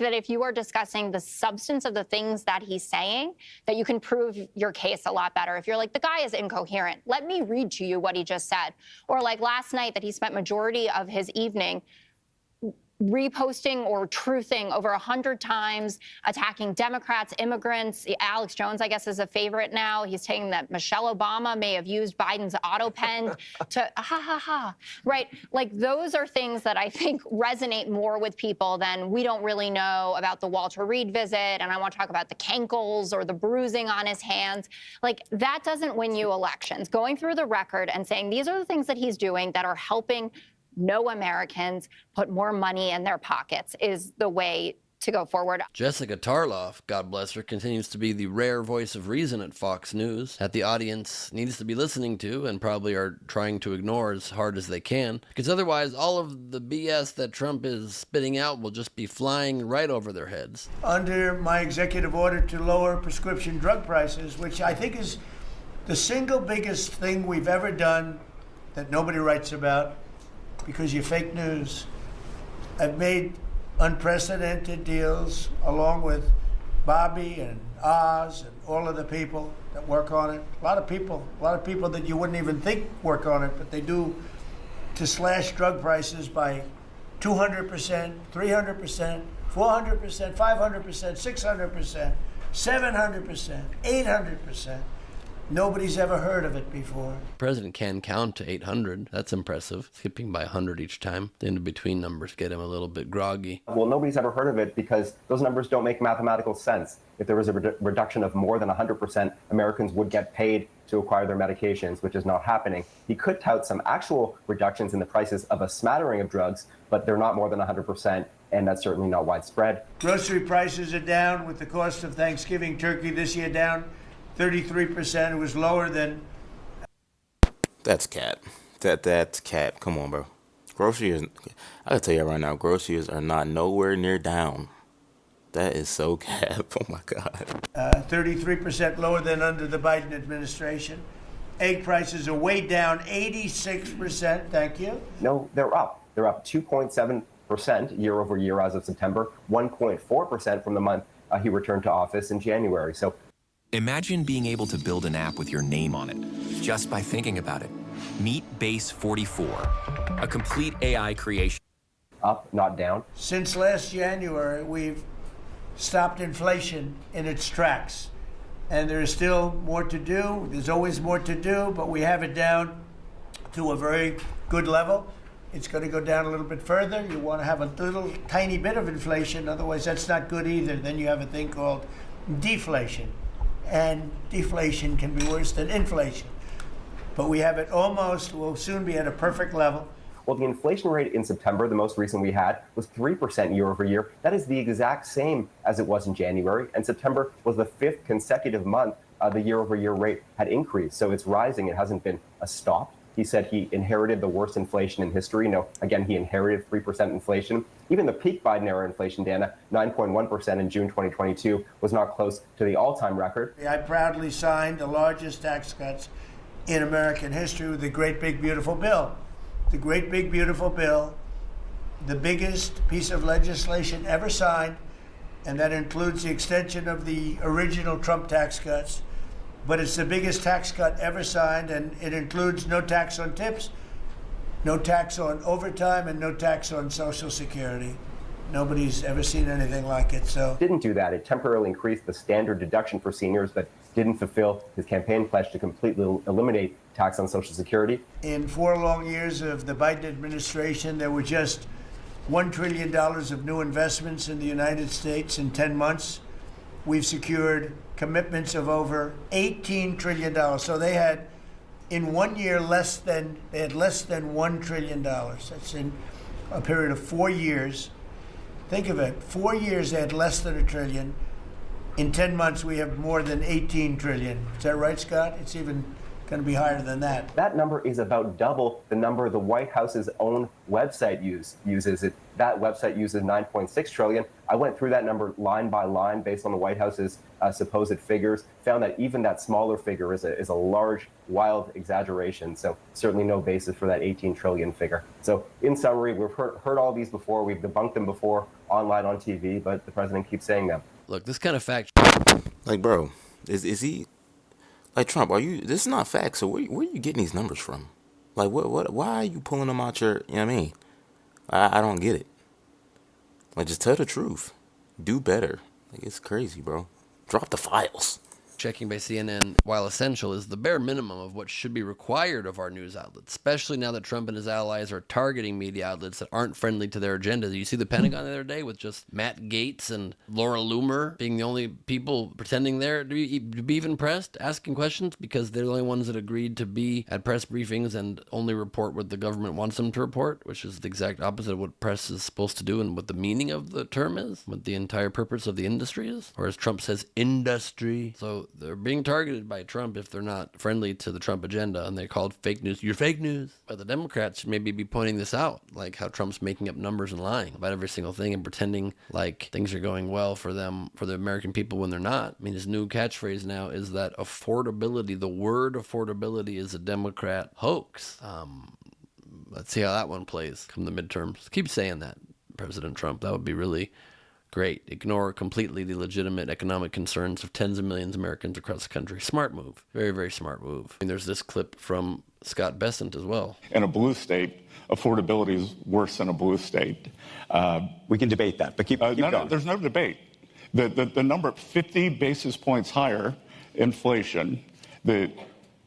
that if you are discussing the substance of the things that he's saying, that you can prove your case a lot better. If you're like, the guy is incoherent, let me read to you what he just said. Or like last night that he spent majority of his evening reposting or truthing over 100 times, attacking Democrats, immigrants. Alex Jones, I guess, is a favorite now. He's saying that Michelle Obama may have used Biden's auto pen to right? Like, those are things that I think resonate more with people than we don't really know about the Walter Reed visit, and I want to talk about the cankles or the bruising on his hands. Like, that doesn't win you elections. Going through the record and saying these are the things that he's doing that are helping no Americans put more money in their pockets is the way to go forward. Jessica Tarlov, God bless her, continues to be the rare voice of reason at Fox News, that the audience needs to be listening to and probably are trying to ignore as hard as they can, because otherwise all of the BS that Trump is spitting out will just be flying right over their heads. Under my executive order to lower prescription drug prices, which I think is the single biggest thing we've ever done that nobody writes about, because you're fake news. I've made unprecedented deals along with Bobby and Oz and all of the people that work on it. A lot of people that you wouldn't even think work on it, but they do, to slash drug prices by 200%, 300%, 400%, 500%, 600%, 700%, 800%. Nobody's ever heard of it before. The president can count to 800. That's impressive. Skipping by 100 each time. The in-between numbers get him a little bit groggy. Well, nobody's ever heard of it because those numbers don't make mathematical sense. If there was a reduction of more than 100%, Americans would get paid to acquire their medications, which is not happening. He could tout some actual reductions in the prices of a smattering of drugs, but they're not more than 100%, and that's certainly not widespread. Grocery prices are down, with the cost of Thanksgiving turkey this year down 33%. It was lower than... That's cap. That's cap. Come on, bro. Groceries, I gotta tell you right now, groceries are not nowhere near down. That is so cap. Oh my God. 33% lower than under the Biden administration. Egg prices are way down 86%. Thank you. No, they're up. They're up 2.7% year over year as of September, 1.4% from the month he returned to office in January. So imagine being able to build an app with your name on it, just by thinking about it. Meet Base 44, a complete AI creation. Up, not down. Since last January, we've stopped inflation in its tracks. And there is still more to do. There's always more to do, but we have it down to a very good level. It's going to go down a little bit further. You want to have a little tiny bit of inflation, otherwise that's not good either. Then you have a thing called deflation. And deflation can be worse than inflation. But we have it almost, we'll soon be at a perfect level. Well, the inflation rate in September, the most recent we had, was 3% year over year. That is the exact same as it was in January. And September was the 5th consecutive month the year over year rate had increased. So it's rising. It hasn't been a stop. He said he inherited the worst inflation in history. No, again, he inherited 3% inflation. Even the peak Biden era inflation, Dana, 9.1% in June 2022, was not close to the all-time record. I proudly signed the largest tax cuts in American history with the Great Big Beautiful Bill. The Great Big Beautiful Bill, the biggest piece of legislation ever signed, and that includes the extension of the original Trump tax cuts. But it's the biggest tax cut ever signed, and it includes no tax on tips, no tax on overtime, and no tax on Social Security. Nobody's ever seen anything like it. So didn't do that. It temporarily increased the standard deduction for seniors, but didn't fulfill his campaign pledge to completely eliminate tax on Social Security. In 4 long years of the Biden administration, there were just $1 trillion of new investments in the United States in 10 months. We've secured commitments of over $18 trillion. So they had, in 1 year, less than $1 trillion. That's in a period of 4 years. Think of it, 4 years they had less than $1 trillion. In 10 months, we have more than $18 trillion. Is that right, Scott? It's even going to be higher than that. That number is about double the number the White House's own website uses. That website uses 9.6 trillion. I went through that number line by line based on the White House's supposed figures, found that even that smaller figure is a large, wild exaggeration. So certainly no basis for that 18 trillion figure. So in summary, we've heard all these before. We've debunked them before online, on TV, but the president keeps saying them. Look, this kind of fact. Like, bro, is he like Trump? Are you? This is not facts. So where are you getting these numbers from? Like, what? Why are you pulling them out your? You know what I mean? I don't get it. Like, just tell the truth. Do better. Like, it's crazy, bro. Drop the files. Checking by CNN, while essential, is the bare minimum of what should be required of our news outlets, especially now that Trump and his allies are targeting media outlets that aren't friendly to their agenda. Did you see the Pentagon the other day with just Matt Gaetz and Laura Loomer being the only people pretending there to be even pressed, asking questions, because they're the only ones that agreed to be at press briefings and only report what the government wants them to report, which is the exact opposite of what press is supposed to do and what the meaning of the term is, what the entire purpose of the industry is, or as Trump says, industry. So they're being targeted by Trump if they're not friendly to the Trump agenda, and they're called fake news. You're fake news. But the Democrats should maybe be pointing this out, like how Trump's making up numbers and lying about every single thing and pretending like things are going well for them, for the American people, when they're not. I mean, his new catchphrase now is that affordability, the word affordability, is a Democrat hoax. Let's see how that one plays come the midterms. Keep saying that, President Trump. That would be really great. Ignore completely the legitimate economic concerns of tens of millions of Americans across the country. Smart move. Very, very smart move. I mean, there's this clip from Scott Bessent as well. In a blue state, affordability is worse than a blue state. We can debate that, but keep going. No, there's no debate. The number, 50 basis points higher inflation, the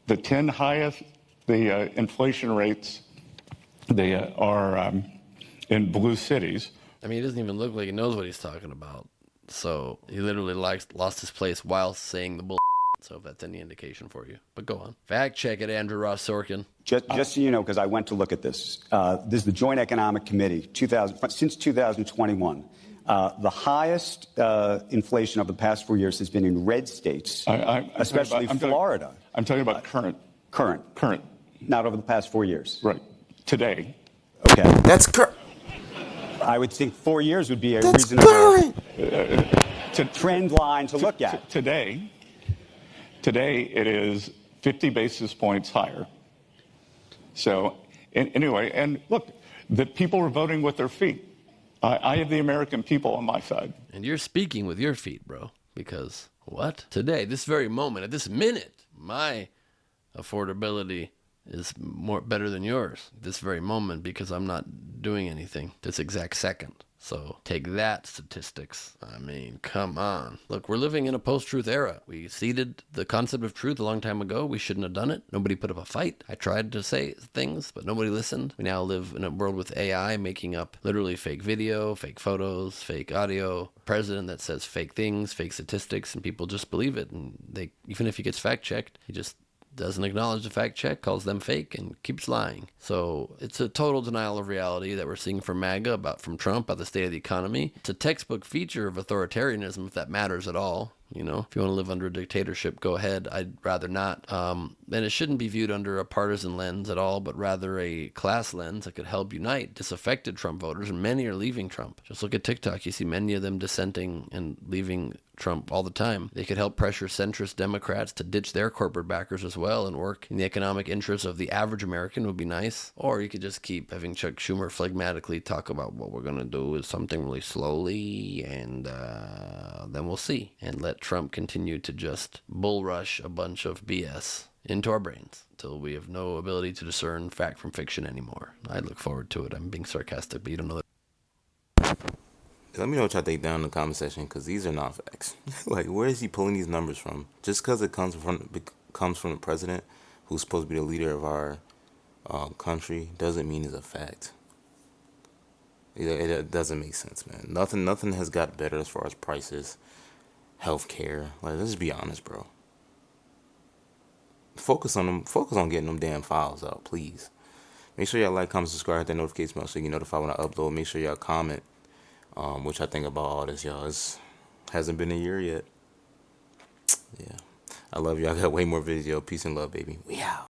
10 highest, the inflation rates, they are in blue cities. I mean, he doesn't even look like he knows what he's talking about. So he literally lost his place while saying the bull. So if that's any indication for you. But go on. Fact check it, Andrew Ross Sorkin. Just so you know, because I went to look at this. This is the Joint Economic Committee, since 2021. The highest inflation of the past 4 years has been in red states, especially Florida. I'm talking about current. Current. Not over the past 4 years. Right. Today. Okay. That's current. I would think 4 years would be a That's reasonable current. trend line to look at. Today it is 50 basis points higher. So anyway, and look, the people are voting with their feet. I have the American people on my side. And you're speaking with your feet, bro. Because what? Today, this very moment, at this minute, my affordability is better than yours this very moment, because I'm not doing anything this exact second. So take that, statistics. I mean, come on. Look, we're living in a post-truth era. We ceded the concept of truth a long time ago. We shouldn't have done it. Nobody put up a fight. I tried to say things, but nobody listened. We now live in a world with AI making up literally fake video, fake photos, fake audio. A president that says fake things, fake statistics, and people just believe it. And they, even if he gets fact-checked, he just doesn't acknowledge the fact check, calls them fake, and keeps lying. So it's a total denial of reality that we're seeing from MAGA, from Trump, about the state of the economy. It's a textbook feature of authoritarianism, if that matters at all. You know, if you want to live under a dictatorship, go ahead. I'd rather not. And it shouldn't be viewed under a partisan lens at all, but rather a class lens that could help unite disaffected Trump voters, and many are leaving Trump. Just look at TikTok. You see many of them dissenting and leaving Trump all the time. They could help pressure centrist Democrats to ditch their corporate backers as well and work in the economic interests of the average American would be nice. Or you could just keep having Chuck Schumer phlegmatically talk about what we're going to do is something really slowly, and then we'll see. And let Trump continue to just bull rush a bunch of BS into our brains until we have no ability to discern fact from fiction anymore. I look forward to it. I'm being sarcastic, but you don't know that. Let me know what y'all think down in the comment section, because these are not facts. Like, where is he pulling these numbers from? Just because it comes from the president, who's supposed to be the leader of our country, doesn't mean it's a fact. It doesn't make sense, man. Nothing has got better as far as prices, healthcare. Like, let's be honest, bro. Focus on getting them damn files out, please. Make sure y'all like, comment, subscribe, hit that notification bell so you get notified when I upload. Make sure y'all comment. Which I think about all this, y'all. It hasn't been a year yet. Yeah. I love you. I got way more video. Peace and love, baby. We out.